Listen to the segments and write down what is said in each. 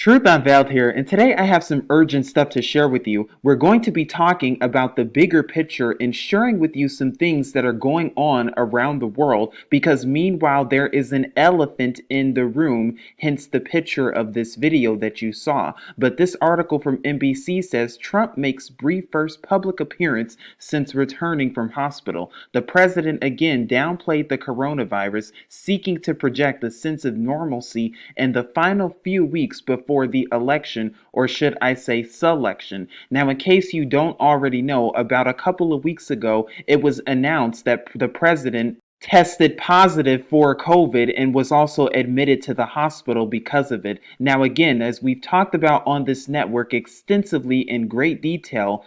Truth Unveiled here, and today I have some urgent stuff to share with you. We're going to be talking about the bigger picture and sharing with you some things that are going on around the world because meanwhile there is an elephant in the room, hence the picture of this video that you saw. But this article from NBC says Trump makes brief first public appearance since returning from hospital. The president again downplayed the coronavirus, seeking to project a sense of normalcy in the final few weeks before the election, or should I say selection. Now, in case you don't already know, about a couple of weeks ago, it was announced that the president tested positive for COVID and was also admitted to the hospital because of it. Now, again, as we've talked about on this network extensively in great detail,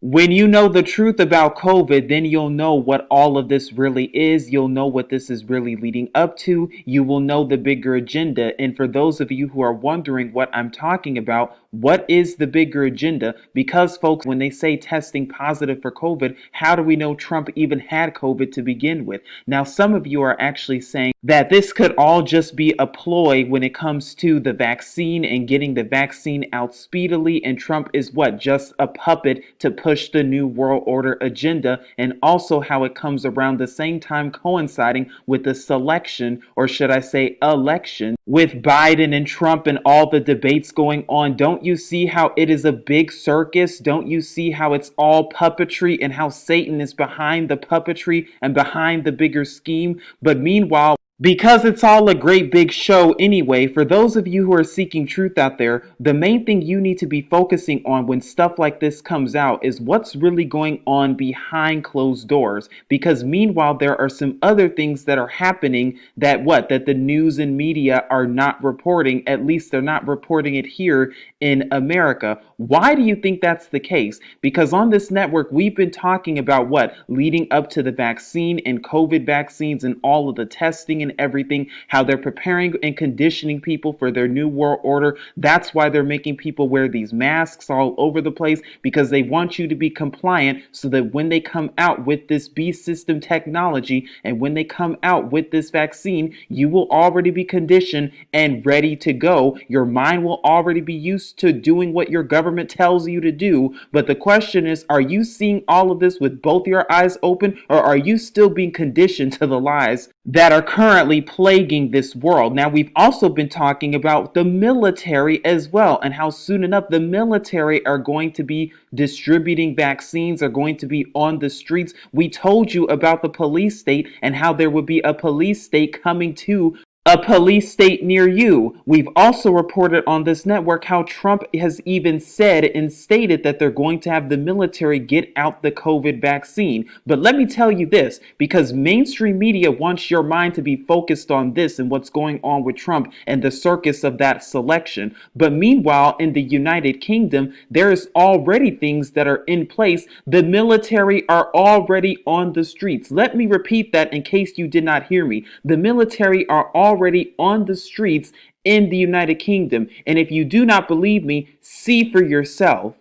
when you know the truth about COVID, then you'll know what all of this really is. You'll know what this is really leading up to. You will know the bigger agenda. And for those of you who are wondering what I'm talking about, what is the bigger agenda? Because, folks, when they say testing positive for COVID, how do we know Trump even had COVID to begin with? Now, some of you are actually saying that this could all just be a ploy when it comes to the vaccine and getting the vaccine out speedily. And Trump is what? Just a puppet to push the New World Order agenda, and also how it comes around the same time coinciding with the selection, or should I say election, with Biden and Trump and all the debates going on. Don't you see how it is a big circus? Don't you see how it's all puppetry and how Satan is behind the puppetry and behind the bigger scheme? But meanwhile, because it's all a great big show anyway, for those of you who are seeking truth out there, the main thing you need to be focusing on when stuff like this comes out is what's really going on behind closed doors. Because meanwhile, there are some other things that are happening that the news and media are not reporting. At least they're not reporting it here in America. Why do you think that's the case? Because on this network, we've been talking about what? Leading up to the vaccine and COVID vaccines and all of the testing and everything, how they're preparing and conditioning people for their new world order. That's why they're making people wear these masks all over the place, because they want you to be compliant so that when they come out with this beast system technology and when they come out with this vaccine, you will already be conditioned and ready to go. Your mind will already be used to doing what your government tells you to do. But the question is, are you seeing all of this with both your eyes open, or are you still being conditioned to the lies that are currently plaguing this world? Now, we've also been talking about the military as well, and how soon enough the military are going to be distributing vaccines, are going to be on the streets. We told you about the police state and how there would be a police state coming to a police state near you. We've also reported on this network how Trump has even said and stated that they're going to have the military get out the COVID vaccine. But let me tell you this, because mainstream media wants your mind to be focused on this and what's going on with Trump and the circus of that selection. But meanwhile, in the United Kingdom, there is already things that are in place. The military are already on the streets. Let me repeat that in case you did not hear me. The military are already on the streets in the United Kingdom. And if you do not believe me, see for yourself.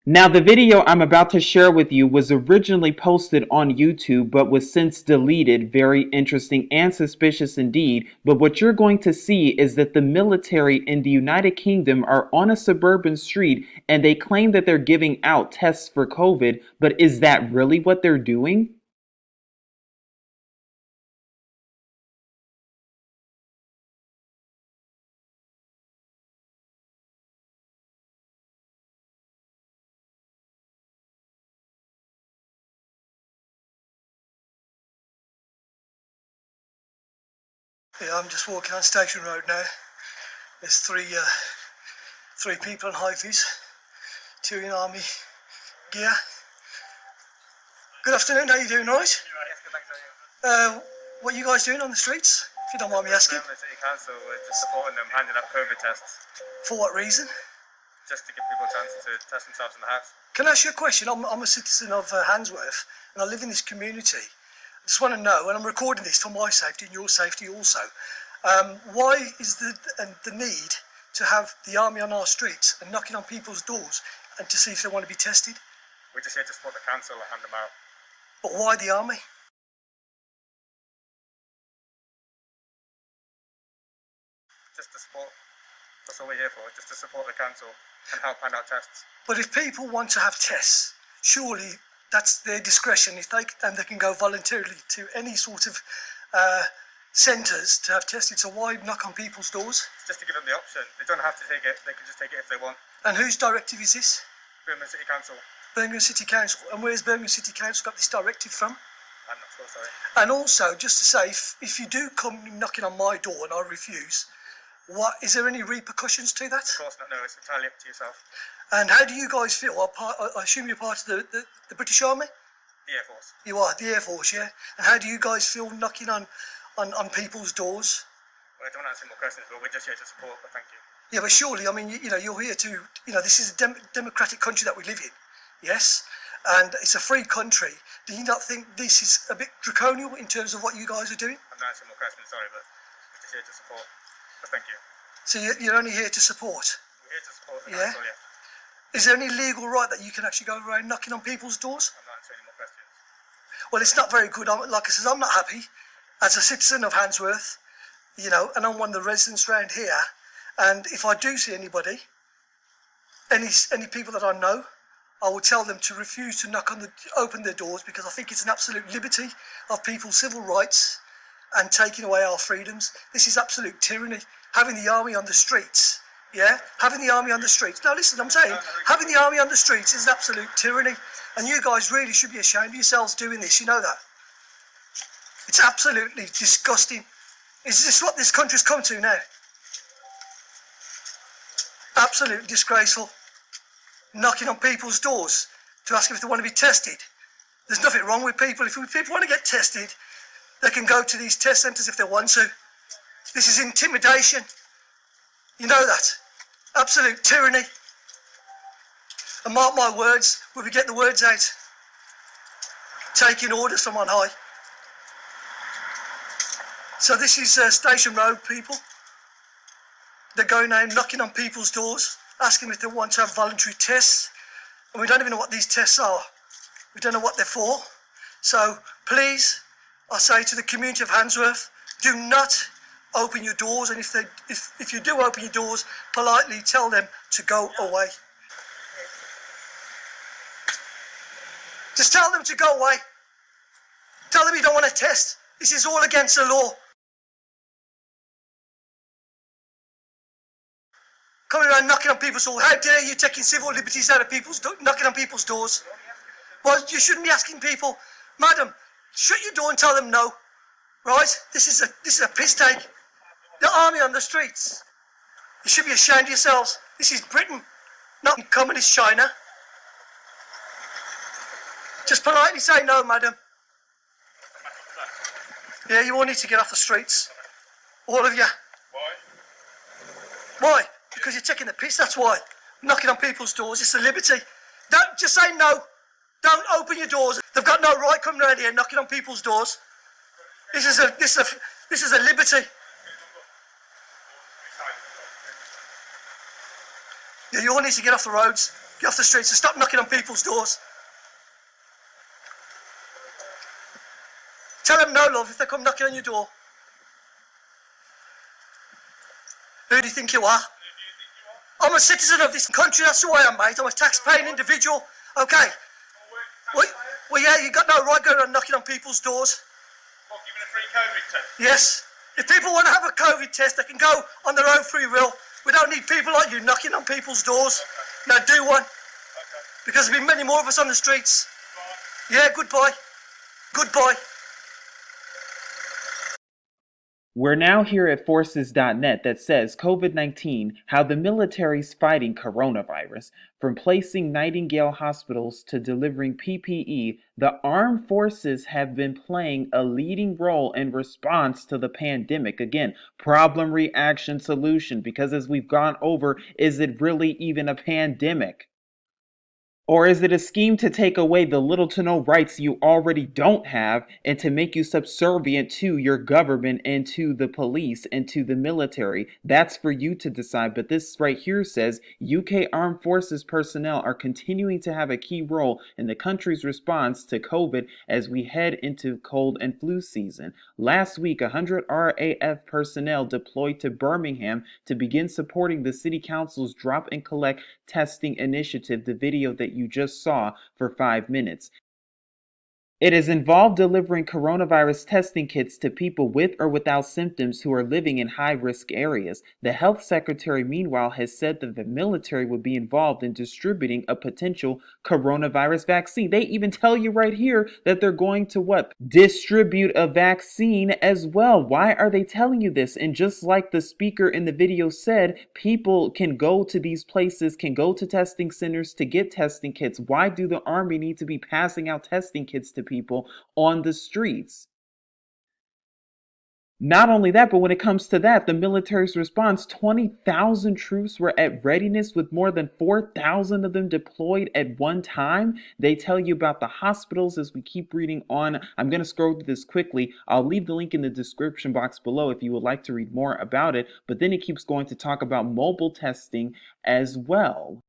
Now, the video I'm about to share with you was originally posted on YouTube, but was since deleted. Very interesting and suspicious indeed. But what you're going to see is that the military in the United Kingdom are on a suburban street, and they claim that they're giving out tests for COVID. But is that really what they're doing? Yeah, I'm just walking on Station Road now. There's three people in high-vis, two in army gear. Good afternoon, how you doing, right? What are you guys doing on the streets, if you don't mind me asking? The City Council, we're just supporting them, handing out COVID tests. For what reason? Just to give people a chance to test themselves in the house. Can I ask you a question? I'm a citizen of Handsworth, and I live in this community. I just want to know, and I'm recording this for my safety and your safety also, why is the need to have the army on our streets and knocking on people's doors and to see if they want to be tested? We're just here to support the council and hand them out. But why the army? just to support. That's all we're here for, just to support the council and help hand out tests. But if people want to have tests, surely that's their discretion. If they can go voluntarily to any sort of centres to have tested. So why knock on people's doors? Just to give them the option. They don't have to take it. They can just take it if they want. And whose directive is this? Birmingham City Council. Birmingham City Council. And where's Birmingham City Council got this directive from? I'm not sure, sorry. And also, just to say, if you do come knocking on my door and I refuse, is there any repercussions to that? Of course not, no, it's entirely up to yourself. And how do you guys feel? I assume you're part of the British Army? The Air Force. You are, the Air Force, yeah? And how do you guys feel knocking on people's doors? Well, I don't want to answer more questions, but we're just here to support, but thank you. Yeah, but surely, I mean, you're here to, this is a democratic country that we live in, yes? And it's a free country. Do you not think this is a bit draconian in terms of what you guys are doing? I'm not answering more questions, sorry, but we're just here to support, but thank you. So you're only here to support? We're here to support the Yeah? council, yeah. Is there any legal right that you can actually go around knocking on people's doors? I'm not answering any more questions. Well, it's not very good. Like I said, I'm not happy as a citizen of Handsworth, and I'm one of the residents around here. And if I do see anybody, any people that I know, I will tell them to refuse to open their doors, because I think it's an absolute liberty of people's civil rights and taking away our freedoms. This is absolute tyranny. Having the army on the streets, yeah? Having the army on the streets. Now listen, I'm saying, having the army on the streets is absolute tyranny. And you guys really should be ashamed of yourselves doing this, you know that? It's absolutely disgusting. Is this what this country's come to now? Absolutely disgraceful. Knocking on people's doors to ask if they want to be tested. There's nothing wrong with people. If people want to get tested, they can go to these test centres if they want to. This is intimidation. You know that. Absolute tyranny. And mark my words, when we get the words out, taking orders from on high. So this is Station Road, people. They're going out knocking on people's doors, asking if they want to have voluntary tests. And we don't even know what these tests are. We don't know what they're for. So please, I say to the community of Handsworth, do not open your doors. And if you do open your doors, politely tell them to go away. Just tell them to go away. Tell them you don't want to test. This is all against the law. Coming around knocking on people's doors. How dare you taking civil liberties out of knocking on people's doors? Well, you shouldn't be asking people, madam, shut your door and tell them no. Right? This is a piss take. The army on the streets. You should be ashamed of yourselves. This is Britain, not communist China. Just politely say no, madam. Yeah, you all need to get off the streets. All of you. Why? Why? Because you're taking the piss, that's why. Knocking on people's doors, it's a liberty. Don't just say no. Don't open your doors. They've got no right coming around here knocking on people's doors. This is a liberty. Yeah, you all need to get off the roads, get off the streets and stop knocking on people's doors. Tell them no, love, if they come knocking on your door. Who do you think you are? I'm a citizen of this country, that's who I am, mate. I'm a tax-paying individual. Okay. Well, yeah, you got no right going around knocking on people's doors. What, giving a free COVID test? Yes. If people want to have a COVID test, they can go on their own free will. We don't need people like you knocking on people's doors. Okay. Now do one. Okay. Because there'll be many more of us on the streets. Goodbye. Yeah, goodbye. Goodbye. We're now here at forces.net that says COVID-19, how the military's fighting coronavirus. From placing Nightingale hospitals to delivering PPE, the armed forces have been playing a leading role in response to the pandemic. Again, problem, reaction, solution, because as we've gone over, is it really even a pandemic? Or is it a scheme to take away the little to no rights you already don't have and to make you subservient to your government and to the police and to the military? That's for you to decide. But this right here says UK Armed Forces personnel are continuing to have a key role in the country's response to COVID as we head into cold and flu season. Last week, 100 RAF personnel deployed to Birmingham to begin supporting the city council's drop and collect testing initiative, the video that you just saw for 5 minutes. It has involved delivering coronavirus testing kits to people with or without symptoms who are living in high risk areas. The health secretary, meanwhile, has said that the military would be involved in distributing a potential coronavirus vaccine. They even tell you right here that they're going to what? Distribute a vaccine as well. Why are they telling you this? And just like the speaker in the video said, people can go to these places, can go to testing centers to get testing kits. Why do the army need to be passing out testing kits to people on the streets? Not only that, but when it comes to that, the military's response, 20,000 troops were at readiness with more than 4,000 of them deployed at one time. They tell you about the hospitals as we keep reading on. I'm going to scroll through this quickly. I'll leave the link in the description box below if you would like to read more about it. But then it keeps going to talk about mobile testing as well.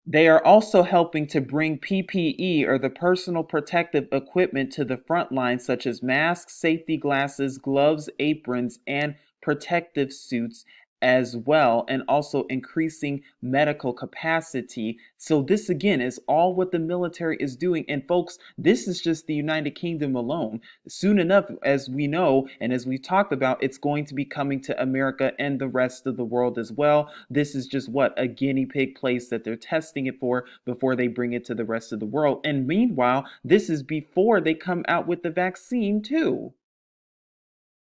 They are also helping to bring PPE or the personal protective equipment to the front line, such as masks, safety glasses, gloves, aprons, and protective suits as well, and also increasing medical capacity. So this again is all what the military is doing. And folks, this is just the United Kingdom alone. Soon enough, as we know, and as we talked about, it's going to be coming to America and the rest of the world as well. This is just what a guinea pig place that they're testing it for before they bring it to the rest of the world. And meanwhile, this is before they come out with the vaccine too.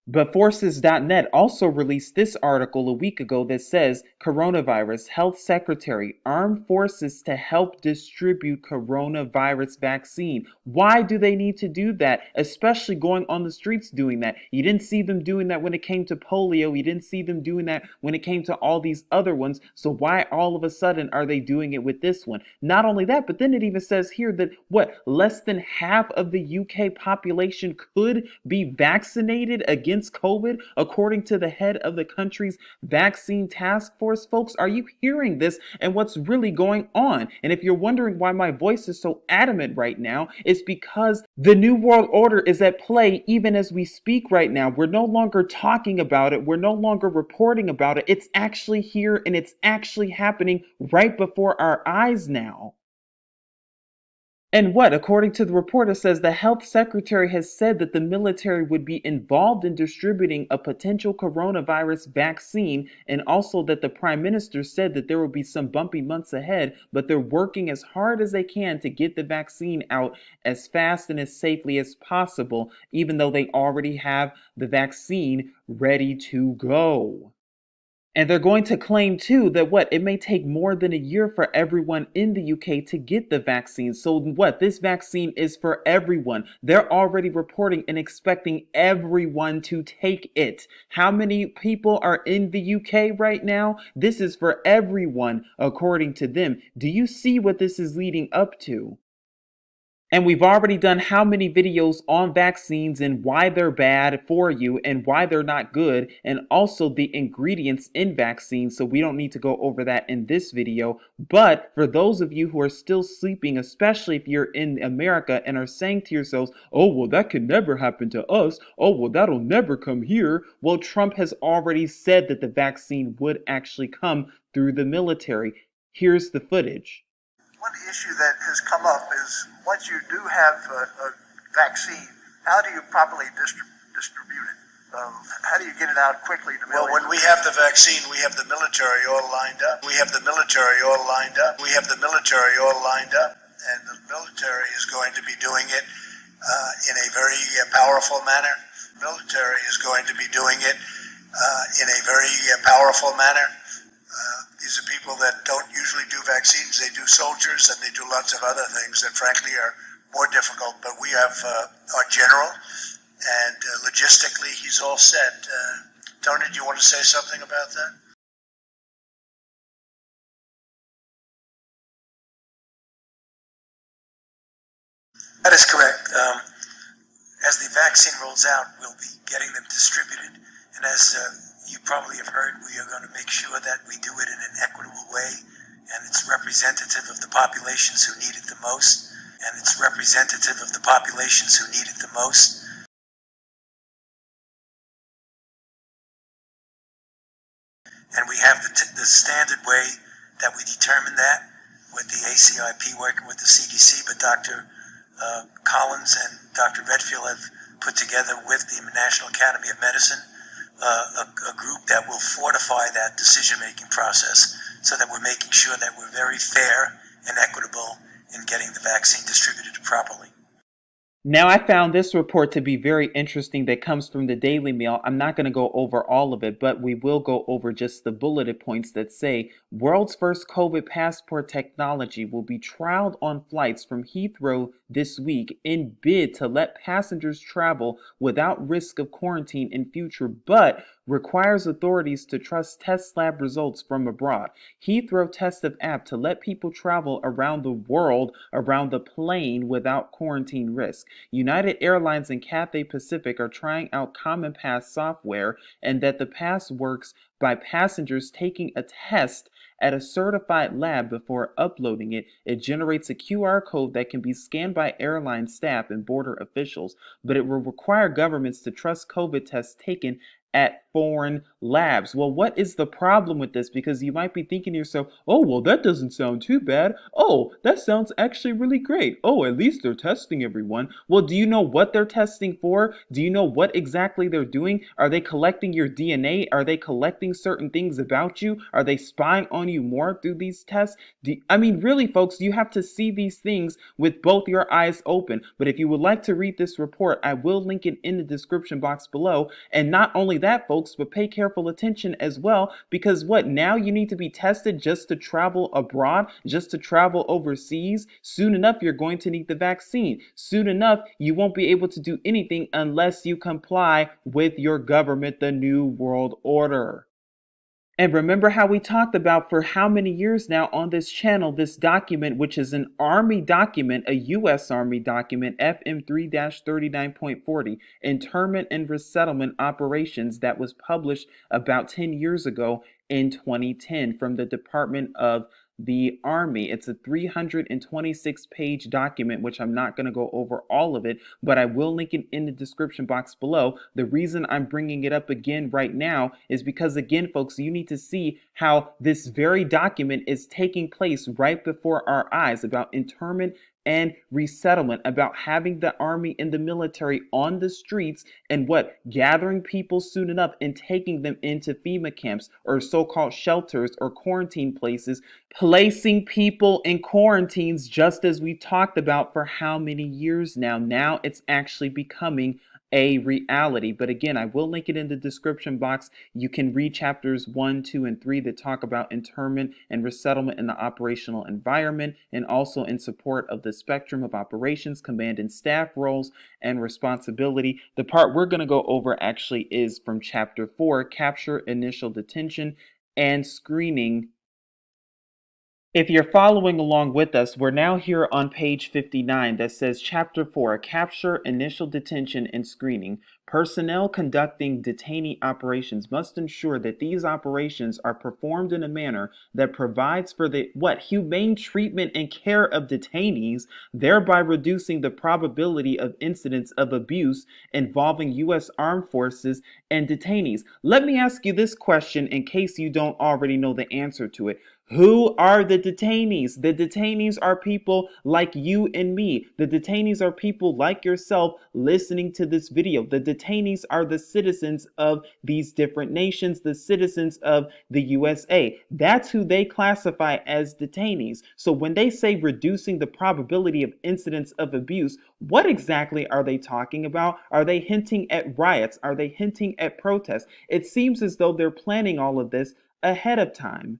But Forces.net also released this article a week ago that says coronavirus health secretary armed forces to help distribute coronavirus vaccine. Why do they need to do that? Especially going on the streets doing that. You didn't see them doing that when it came to polio. You didn't see them doing that when it came to all these other ones. So why all of a sudden are they doing it with this one? Not only that, but then it even says here that what, less than half of the UK population could be vaccinated against COVID, according to the head of the country's vaccine task force. Folks, are you hearing this and what's really going on? And if you're wondering why my voice is so adamant right now, it's because the New World Order is at play even as we speak right now. We're no longer talking about it. We're no longer reporting about it. It's actually here and it's actually happening right before our eyes now. And what, according to the report, it says the health secretary has said that the military would be involved in distributing a potential coronavirus vaccine, and also that the prime minister said that there will be some bumpy months ahead, but they're working as hard as they can to get the vaccine out as fast and as safely as possible, even though they already have the vaccine ready to go. And they're going to claim too that what, it may take more than a year for everyone in the UK to get the vaccine. So what, this vaccine is for everyone. They're already reporting and expecting everyone to take it. How many people are in the UK right now? This is for everyone, according to them. Do you see what this is leading up to? And we've already done how many videos on vaccines and why they're bad for you and why they're not good, and also the ingredients in vaccines. So we don't need to go over that in this video. But for those of you who are still sleeping, especially if you're in America and are saying to yourselves, oh, well, that could never happen to us. Oh, well, that'll never come here. Well, Trump has already said that the vaccine would actually come through the military. Here's the footage. One issue that has come up is once you do have a vaccine, how do you properly distribute it? How do you get it out quickly to millions? Well, when we have the vaccine, we have the military all lined up. We have the military all lined up. We have the military all lined up. And the military is going to be doing it in a very powerful manner. The military is going to be doing it in a very powerful manner. These are people that don't usually do vaccines. They do soldiers and they do lots of other things that frankly are more difficult. But we have our general, and logistically he's all set. Tony, do you want to say something about that? That is correct. As the vaccine rolls out, we'll be getting them distributed. And as you probably have heard, we are going to make sure that we do it in an equitable way, and it's representative of the populations who need it the most. And it's representative of the populations who need it the most. And we have the standard way that we determine that with the ACIP working with the CDC, but Dr. Collins and Dr. Redfield have put together with the National Academy of Medicine a group that will fortify that decision-making process so that we're making sure that we're very fair and equitable in getting the vaccine distributed properly. Now, I found this report to be very interesting that comes from the Daily Mail. I'm not going to go over all of it, but we will go over just the bulleted points that say world's first COVID passport technology will be trialed on flights from Heathrow this week in bid to let passengers travel without risk of quarantine in future, but requires authorities to trust test lab results from abroad. Heathrow tested app to let people travel around the world around the plane without quarantine risk. United Airlines and Cathay Pacific are trying out Common Pass software, and that the pass works by passengers taking a test at a certified lab before uploading it. It generates a QR code that can be scanned by airline staff and border officials, but it will require governments to trust COVID tests taken at foreign labs. Well, what is the problem with this? Because you might be thinking to yourself, oh, well, that doesn't sound too bad. Oh, that sounds actually really great. Oh, at least they're testing everyone. Well, do you know what they're testing for? Do you know what exactly they're doing? Are they collecting your DNA? Are they collecting certain things about you? Are they spying on you more through these tests? I mean, really, folks, you have to see these things with both your eyes open. But if you would like to read this report, I will link it in the description box below. And not only that, folks, but pay careful attention as well, because what, now you need to be tested just to travel abroad, just to travel overseas? Soon enough, you're going to need the vaccine. Soon enough, you won't be able to do anything unless you comply with your government, the New World Order. And remember how we talked about for how many years now on this channel, this document, which is an Army document, a U.S. Army document, FM 3-39.40, Internment and Resettlement Operations, that was published about 10 years ago in 2010 from the Department of the Army. It's a 326-page document, which I'm not going to go over all of it, but I will link it in the description box below. The reason I'm bringing it up again right now is because, again, folks, you need to see how this very document is taking place right before our eyes about internment and resettlement, about having the Army and the military on the streets and what, gathering people soon enough and taking them into FEMA camps or so-called shelters or quarantine places, placing people in quarantines, just as we talked about for how many years now. Now it's actually becoming a reality. But again, I will link it in the description box. You can read chapters 1, 2, and 3 that talk about internment and resettlement in the operational environment, and also in support of the spectrum of operations, command and staff roles, and responsibility. The part we're going to go over actually is from chapter 4, capture, initial detention, and screening. If you're following along with us, we're now here on page 59 that says Chapter 4, Capture, Initial Detention, and Screening. Personnel conducting detainee operations must ensure that these operations are performed in a manner that provides for the humane treatment and care of detainees, thereby reducing the probability of incidents of abuse involving U.S. Armed Forces and detainees. Let me ask you this question in case you don't already know the answer to it. Who are the detainees? The detainees are people like you and me. The detainees are people like yourself listening to this video. The detainees are the citizens of these different nations, the citizens of the USA. That's who they classify as detainees. So when they say reducing the probability of incidents of abuse, what exactly are they talking about? Are they hinting at riots? Are they hinting at protests? It seems as though they're planning all of this ahead of time.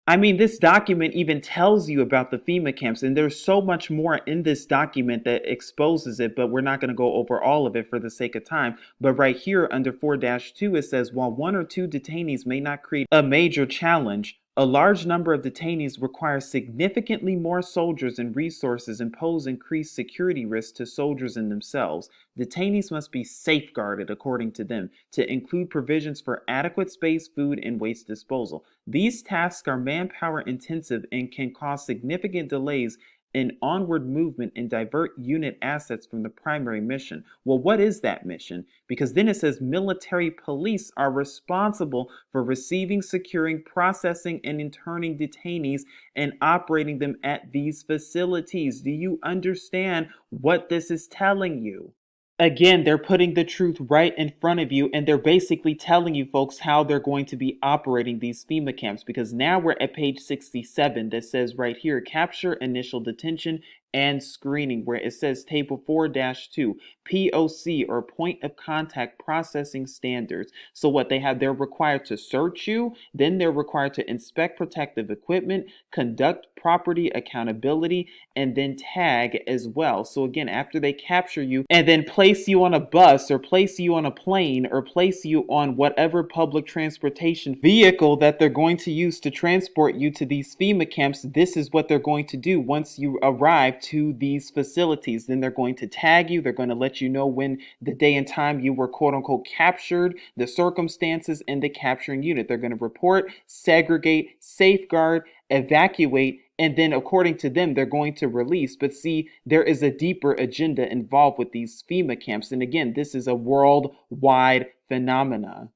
I mean, this document even tells you about the FEMA camps, and there's so much more in this document that exposes it, but we're not going to go over all of it for the sake of time. But right here under 4-2, it says, while one or two detainees may not create a major challenge, A large number of detainees require significantly more soldiers and resources and pose increased security risks to soldiers and themselves. Detainees must be safeguarded, according to them, to include provisions for adequate space, food, and waste disposal. These tasks are manpower intensive and can cause significant delays in onward movement and divert unit assets from the primary mission. Well, what is that mission? Because then it says military police are responsible for receiving, securing, processing, and interning detainees and operating them at these facilities. Do you understand what this is telling you? Again, they're putting the truth right in front of you, and they're basically telling you folks how they're going to be operating these FEMA camps, because now we're at page 67 that says right here, capture, initial detention, and screening, where it says table 4-2, POC, or point of contact processing standards. So what they have, they're required to search you, then they're required to inspect protective equipment, conduct property accountability, and then tag as well. So again, after they capture you and then place you on a bus or place you on a plane or place you on whatever public transportation vehicle that they're going to use to transport you to these FEMA camps, this is what they're going to do once you arrive to these facilities. Then they're going to tag you. They're going to let you know when the day and time you were quote unquote captured, the circumstances, and the capturing unit. They're going to report, segregate, safeguard, evacuate, and then according to them they're going to release. But see, there is a deeper agenda involved with these FEMA camps, and again, this is a worldwide phenomena.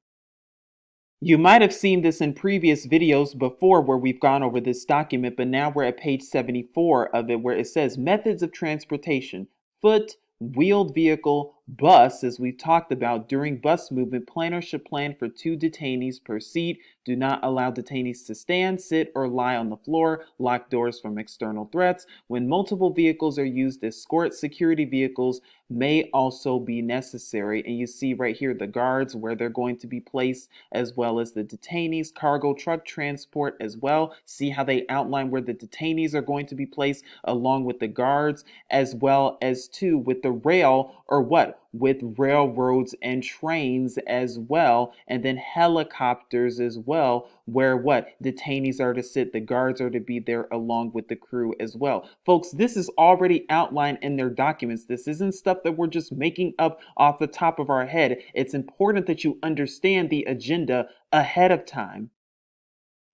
You might have seen this in previous videos before where we've gone over this document, but now we're at page 74 of it, where it says methods of transportation: foot, wheeled vehicle, bus. As we've talked about, during bus movement, planners should plan for 2 detainees per seat. Do not allow detainees to stand, sit, or lie on the floor. Lock doors from external threats. When multiple vehicles are used, escort security vehicles may also be necessary. And you see right here the guards where they're going to be placed, as well as the detainees. Cargo truck transport as well. See how they outline where the detainees are going to be placed along with the guards, as well as too with the rail, or what, with railroads and trains as well, and then helicopters as well, where what, detainees are to sit, the guards are to be there along with the crew as well. Folks, this is already outlined in their documents. This isn't stuff that we're just making up off the top of our head. It's important that you understand the agenda ahead of time.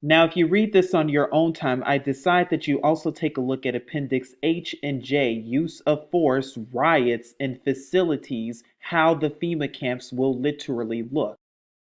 Now, if you read this on your own time, I decide that you also take a look at Appendix H and J, use of force, riots, and facilities, how the FEMA camps will literally look.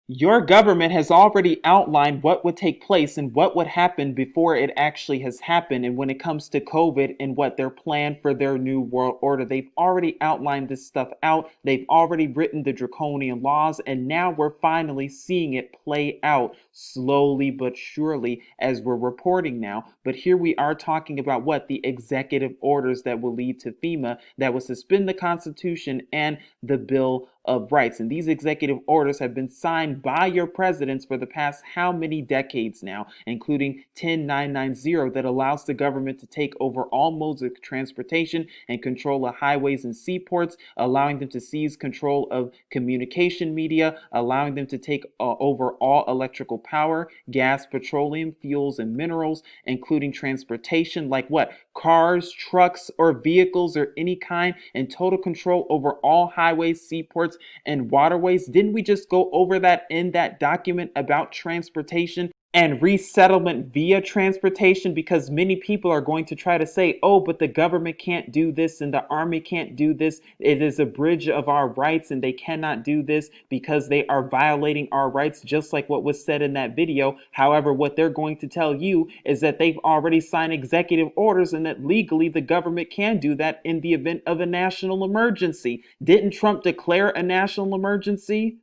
Your government has already outlined what would take place and what would happen before it actually has happened. And when it comes to COVID and what their plan for their new world order, they've already outlined this stuff out. They've already written the draconian laws, and now we're finally seeing it play out slowly but surely as we're reporting now. But here we are talking about what, the executive orders that will lead to FEMA, that will suspend the Constitution and the Bill of Rights. And these executive orders have been signed by your presidents for the past how many decades now, including 10990 that allows the government to take over all modes of transportation and control of highways and seaports, allowing them to seize control of communication media, allowing them to take over all electrical power, gas, petroleum, fuels, and minerals, including transportation like what, cars, trucks, or vehicles or any kind, and total control over all highways, seaports, and waterways. Didn't we just go over that in that document about transportation and resettlement via transportation? Because many people are going to try to say, oh, but the government can't do this and the army can't do this. It is a bridge of our rights and they cannot do this because they are violating our rights, just like what was said in that video. However, what they're going to tell you is that they've already signed executive orders and that legally the government can do that in the event of a national emergency. Didn't Trump declare a national emergency?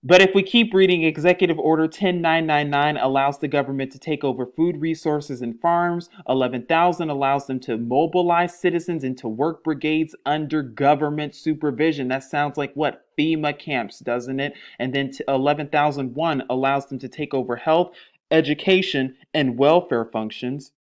But if we keep reading, Executive Order 10999 allows the government to take over food resources and farms. 11,000 allows them to mobilize citizens into work brigades under government supervision. That sounds like what? FEMA camps, doesn't it? And then 11,001 allows them to take over health, education, and welfare functions.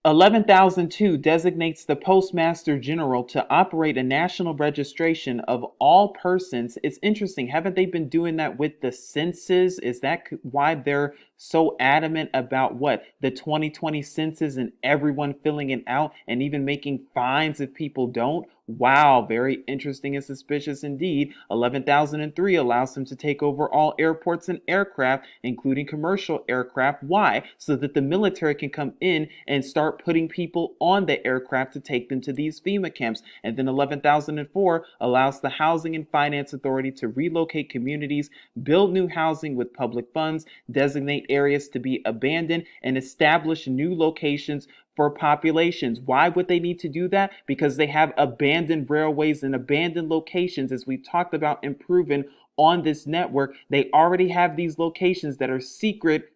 11,002 designates the Postmaster General to operate a national registration of all persons. It's interesting. Haven't they been doing that with the census? Is that why they're so adamant about what? The 2020 census and everyone filling it out and even making fines if people don't? Wow, very interesting and suspicious indeed. 11,003 allows them to take over all airports and aircraft, including commercial aircraft. Why? So that the military can come in and start putting people on the aircraft to take them to these FEMA camps. And then 11,004 allows the Housing and Finance Authority to relocate communities, build new housing with public funds, designate areas to be abandoned, and establish new locations for populations. Why would they need to do that? Because they have abandoned railways and abandoned locations, as we've talked about and proven on this network. They already have these locations that are secret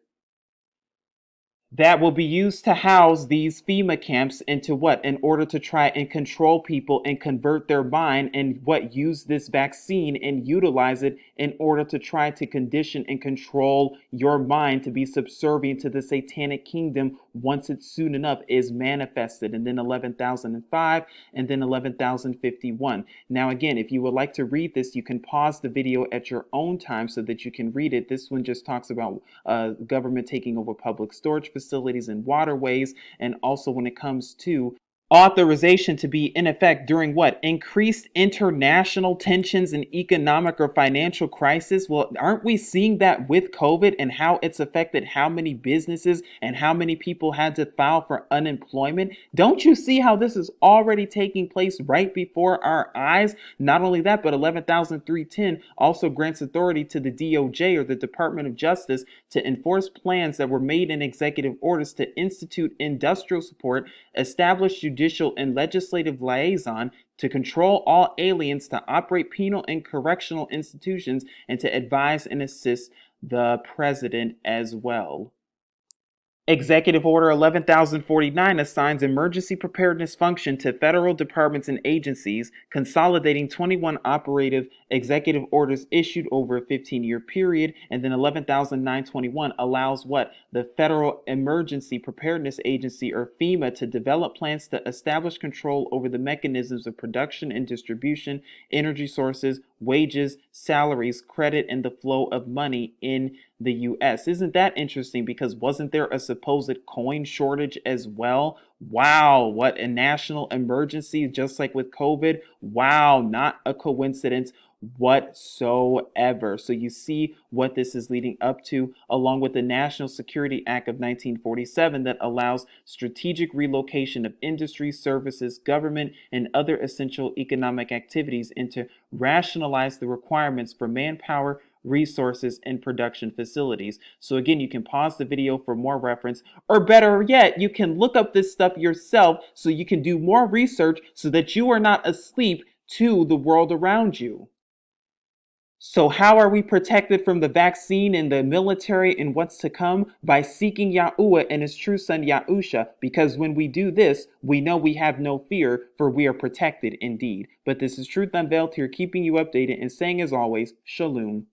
that will be used to house these FEMA camps into what? In order to try and control people and convert their mind and what? Use this vaccine and utilize it in order to try to condition and control your mind to be subservient to the satanic kingdom once it soon enough is manifested. And then 11,005 and then 11,051. Now again, if you would like to read this, you can pause the video at your own time so that you can read it. This one just talks about government taking over public storage facilities and waterways, and also when it comes to authorization to be in effect during what? Increased international tensions and economic or financial crisis. Well, aren't we seeing that with COVID and how it's affected how many businesses and how many people had to file for unemployment? Don't you see how this is already taking place right before our eyes? Not only that, but 11,310 also grants authority to the DOJ, or the Department of Justice, to enforce plans that were made in executive orders to institute industrial support, establish judicial and legislative liaison, to control all aliens, to operate penal and correctional institutions, and to advise and assist the president as well. Executive Order 11,049 assigns emergency preparedness function to federal departments and agencies, consolidating 21 operative executive orders issued over a 15-year period. And then 11,921 allows what? The Federal Emergency Preparedness Agency, or FEMA, to develop plans to establish control over the mechanisms of production and distribution, energy sources, wages, salaries, credit, and the flow of money in the US. Isn't that interesting? Because wasn't there a supposed coin shortage as well? Wow, what a national emergency, just like with COVID. Wow, not a coincidence whatsoever. So you see what this is leading up to, along with the National Security Act of 1947 that allows strategic relocation of industry, services, government, and other essential economic activities, and to rationalize the requirements for manpower, resources, and production facilities. So again, you can pause the video for more reference, or better yet, you can look up this stuff yourself so you can do more research so that you are not asleep to the world around you. So how are we protected from the vaccine and the military and what's to come? By seeking Yahuwah and his true son Yahusha, because when we do this, we know we have no fear, for we are protected indeed. But this is Truth Unveiled here, keeping you updated and saying as always, Shalom.